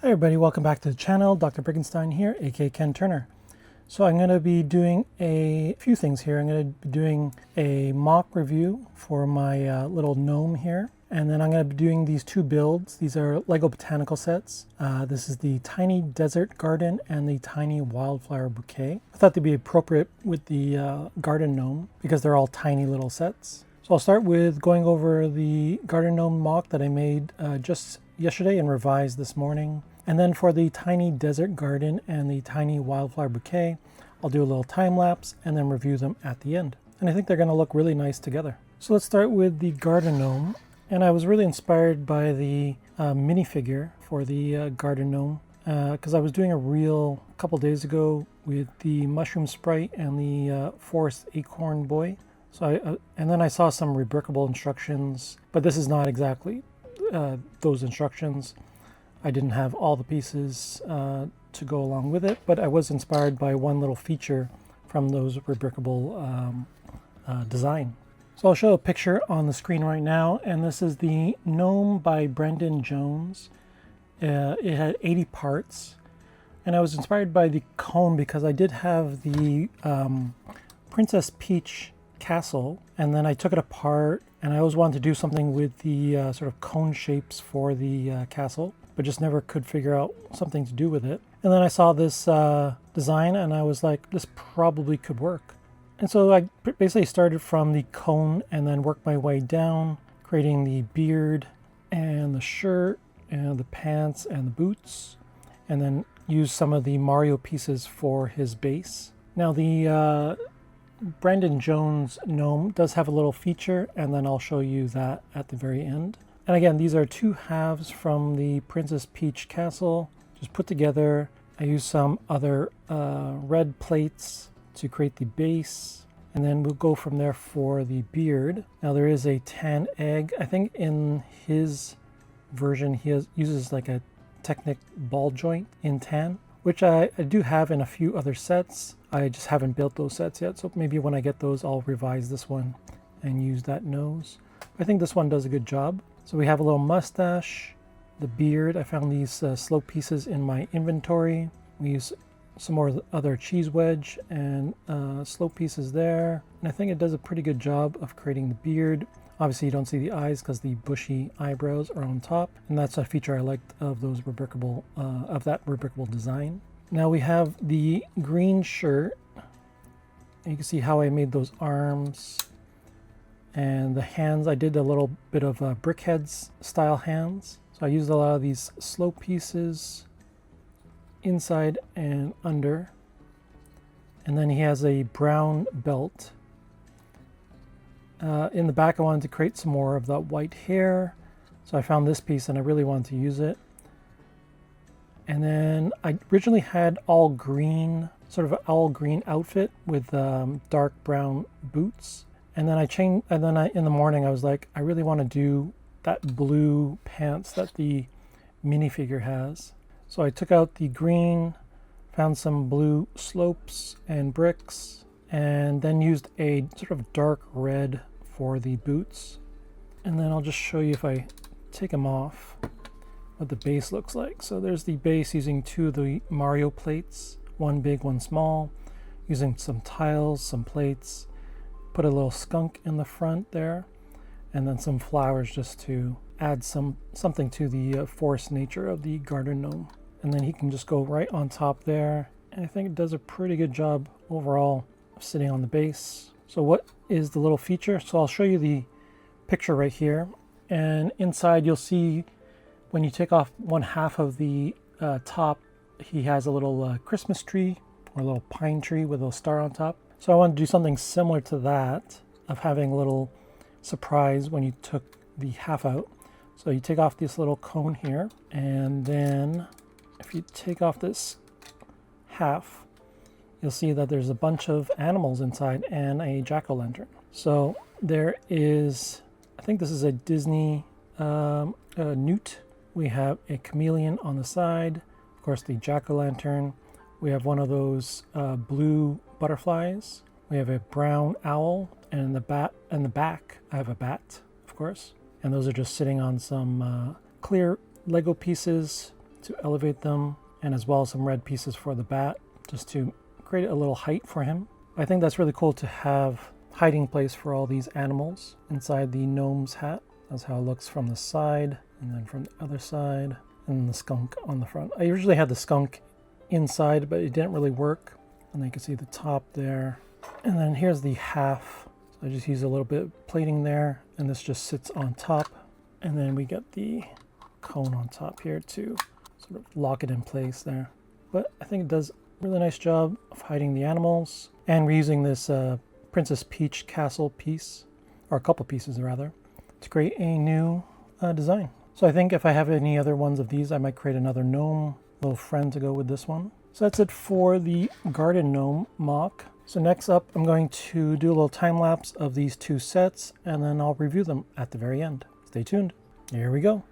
Hi everybody, welcome back to the channel. Dr. Brickenstein here, aka Ken Turner. So I'm going to be doing a few things here. I'm going to be doing a MOC review for my little gnome here. And then I'm going to be doing these two builds. These are Lego Botanical sets. This is the Tiny Desert Garden and the Tiny Wildflower Bouquet. I thought they'd be appropriate with the garden gnome because they're all tiny little sets. So I'll start with going over the garden gnome MOC that I made just yesterday and revised this morning. And then for the Tiny Desert Garden and the Tiny Wildflower Bouquet, I'll do a little time lapse and then review them at the end. And I think they're going to look really nice together. So let's start with the garden gnome. And I was really inspired by the minifigure for the garden gnome because I was doing a reel a couple days ago with the mushroom sprite and the forest acorn boy. So and then I saw some rebrickable instructions, but this is not exactly those instructions. I didn't have all the pieces to go along with it, but I was inspired by one little feature from those rebrickable design. So I'll show a picture on the screen right now, and this is the Gnome by Brendan Jones. It had 80 parts, and I was inspired by the cone because I did have the Princess Peach castle, and then I took it apart, and I always wanted to do something with the sort of cone shapes for the castle, but just never could figure out something to do with it. And then I saw this design and I was like, this probably could work. And so I basically started from the cone and then worked my way down, creating the beard and the shirt and the pants and the boots, and then used some of the Mario pieces for his base. Now the Brandon Jones gnome does have a little feature, and then I'll show you that at the very end. And again, these are two halves from the Princess Peach Castle, just put together. I used some other red plates to create the base, and then we'll go from there for the beard. Now there is a tan egg. I think in his version he uses like a Technic ball joint in tan, which I do have in a few other sets. I just haven't built those sets yet, so maybe when I get those I'll revise this one and use that nose. I think this one does a good job. So we have a little mustache, the beard. I found these slope pieces in my inventory. We use some more other cheese wedge and slope pieces there. And I think it does a pretty good job of creating the beard. Obviously you don't see the eyes because the bushy eyebrows are on top. And that's a feature I liked of those rebrickable, of that rebrickable design. Now we have the green shirt. And you can see how I made those arms. And the hands, I did a little bit of brickheads style hands. So I used a lot of these slope pieces inside and under. And then he has a brown belt. In the back I wanted to create some more of that white hair. So I found this piece and I really wanted to use it. And then I originally had all green, sort of an all green outfit with dark brown boots. And then in the morning I was like, I really want to do that blue pants that the minifigure has. So I took out the green, found some blue slopes and bricks, and then used a sort of dark red for the boots. And then I'll just show you if I take them off what the base looks like. So there's the base using two of the Mario plates, one big, one small, using some tiles, some plates. Put a little skunk in the front there, and then some flowers just to add something to the forest nature of the garden gnome. And then he can just go right on top there. And I think it does a pretty good job overall of sitting on the base. So what is the little feature? So I'll show you the picture right here. And inside you'll see when you take off one half of the top, he has a little Christmas tree or a little pine tree with a star on top. So I want to do something similar to that, of having a little surprise when you took the half out. So you take off this little cone here, and then if you take off this half, you'll see that there's a bunch of animals inside and a jack-o'-lantern. So there is, I think this is a Disney newt. We have a chameleon on the side, of course the jack-o'-lantern. We have one of those blue butterflies. We have a brown owl, and in the back I have a bat, of course. And those are just sitting on some clear Lego pieces to elevate them, and as well as some red pieces for the bat, just to create a little height for him. I think that's really cool to have hiding place for all these animals inside the gnome's hat. That's how it looks from the side, and then from the other side, and then the skunk on the front. I usually had the skunk inside, but it didn't really work. And then you can see the top there. And then here's the half. So I just use a little bit of plating there, and this just sits on top. And then we get the cone on top here to sort of lock it in place there. But I think it does a really nice job of hiding the animals. And we're using this Princess Peach Castle piece, or a couple pieces rather, to create a new design. So I think if I have any other ones of these, I might create another gnome, little friend to go with this one. So that's it for the garden gnome MOC. So next up, I'm going to do a little time lapse of these two sets, and then I'll review them at the very end. Stay tuned. Here we go.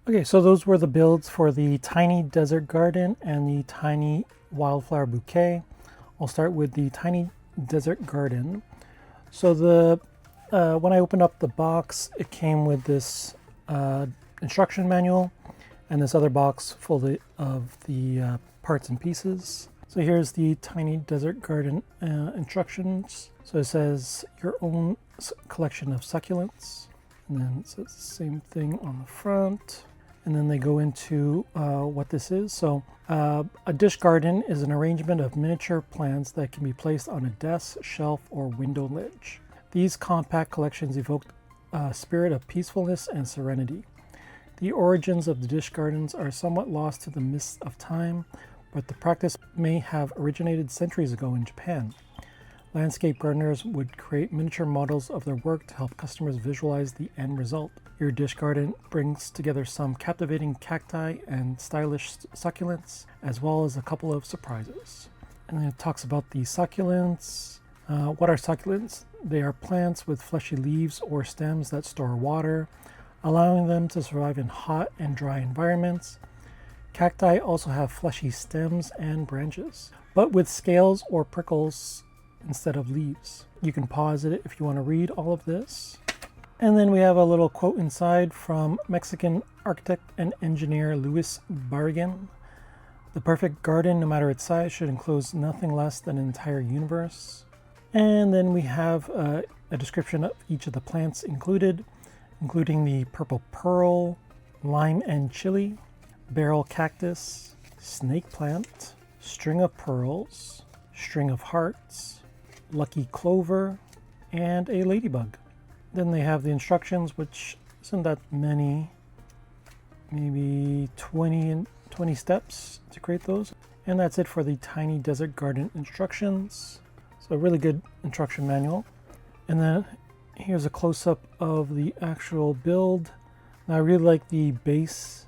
Okay, so those were the builds for the tiny desert garden and the tiny wildflower bouquet. I'll start with the tiny desert garden. So the when I opened up the box, it came with this instruction manual and this other box full of the parts and pieces. So here's the tiny desert garden instructions. So it says your own collection of succulents, and then it says the same thing on the front. And then they go into what this is. So a dish garden is an arrangement of miniature plants that can be placed on a desk, shelf, or window ledge. These compact collections evoke a spirit of peacefulness and serenity. The origins of the dish gardens are somewhat lost to the mists of time, but the practice may have originated centuries ago in Japan. Landscape gardeners would create miniature models of their work to help customers visualize the end result. Your dish garden brings together some captivating cacti and stylish succulents, as well as a couple of surprises. And then it talks about the succulents. What are succulents? They are plants with fleshy leaves or stems that store water, allowing them to survive in hot and dry environments. Cacti also have fleshy stems and branches, but with scales or prickles instead of leaves. You can pause it if you want to read all of this. And then we have a little quote inside from Mexican architect and engineer Luis Barragan. The perfect garden, no matter its size, should enclose nothing less than an entire universe. And then we have a description of each of the plants included, including the purple pearl, lime and chili, barrel cactus, snake plant, string of pearls, string of hearts, lucky clover, and a ladybug. Then they have the instructions, which isn't that many, maybe 20 steps to create those. And that's it for the tiny desert garden instructions. So a really good instruction manual. And then here's a close-up of the actual build. Now I really like the base,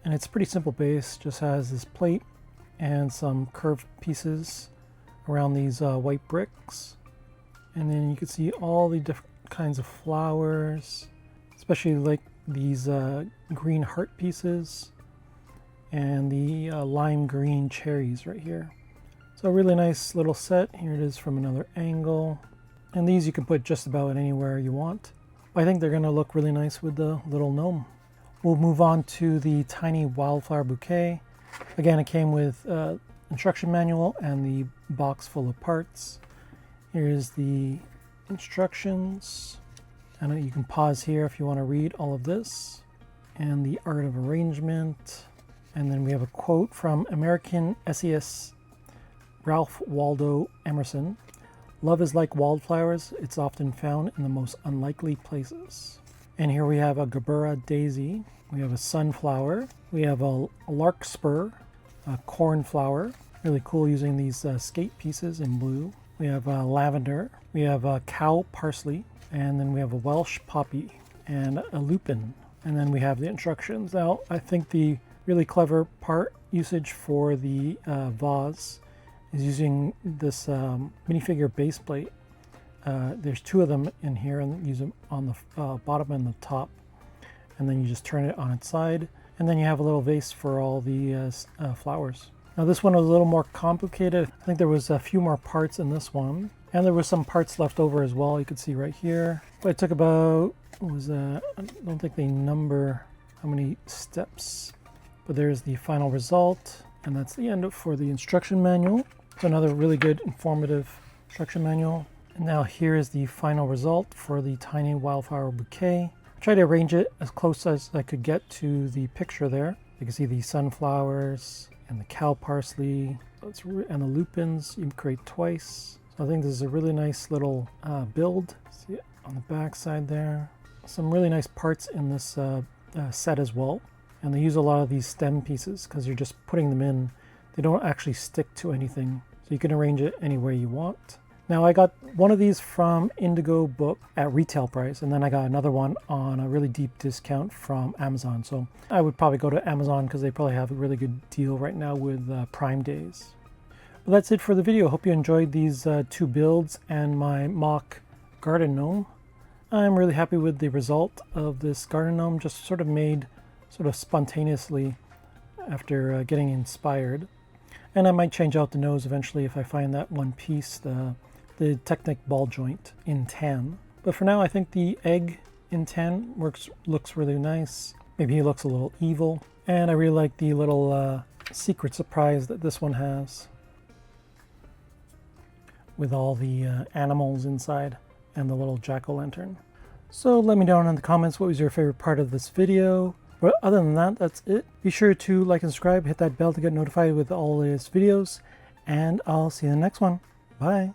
and it's a pretty simple base, just has this plate and some curved pieces around these white bricks. And then you can see all the different kinds of flowers, especially like these green heart pieces and the lime green cherries right here. So a really nice little set. Here it is from another angle. And these you can put just about anywhere you want. I think they're going to look really nice with the little gnome. We'll move on to the tiny wildflower bouquet. Again, it came with instruction manual and the box full of parts. Here's the instructions, and you can pause here if you want to read all of this, and the art of arrangement. And then we have a quote from American essayist Ralph Waldo Emerson. Love is like wildflowers, it's often found in the most unlikely places. And here we have a Gerbera daisy, we have a sunflower, we have a larkspur, a cornflower, really cool using these skate pieces in blue. We have lavender, we have cow parsley, and then we have a Welsh poppy. and a lupin. And then we have the instructions. Now, I think the really clever part usage for the vase is using this minifigure base plate. There's 2 of them in here, and use them on the bottom and the top. And then you just turn it on its side, and then you have a little vase for all the flowers. Now this one was a little more complicated. I think there was a few more parts in this one, and there was some parts left over as well. You can see right here. But it took about, I don't think they number how many steps, but there's the final result, and that's the end for the instruction manual. It's another really good informative instruction manual. And now here is the final result for the tiny wildflower bouquet. I tried to arrange it as close as I could get to the picture there. You can see the sunflowers and the cow parsley and the lupins you can create twice. So I think this is a really nice little build. See it on the back side there. Some really nice parts in this set as well. And they use a lot of these stem pieces because you're just putting them in. They don't actually stick to anything. So you can arrange it any way you want. Now I got one of these from Indigo Book at retail price, and then I got another one on a really deep discount from Amazon. So I would probably go to Amazon because they probably have a really good deal right now with Prime Days. Well, that's it for the video. Hope you enjoyed these 2 builds and my mock garden gnome. I'm really happy with the result of this garden gnome, just sort of made sort of spontaneously after getting inspired. And I might change out the nose eventually if I find that one piece, the Technic ball joint in tan. But for now, I think the egg in tan looks really nice. Maybe he looks a little evil. And I really like the little secret surprise that this one has, with all the animals inside and the little jack-o'-lantern. So let me know in the comments what was your favorite part of this video. But other than that, that's it. Be sure to like and subscribe, hit that bell to get notified with all the latest videos, and I'll see you in the next one. Bye.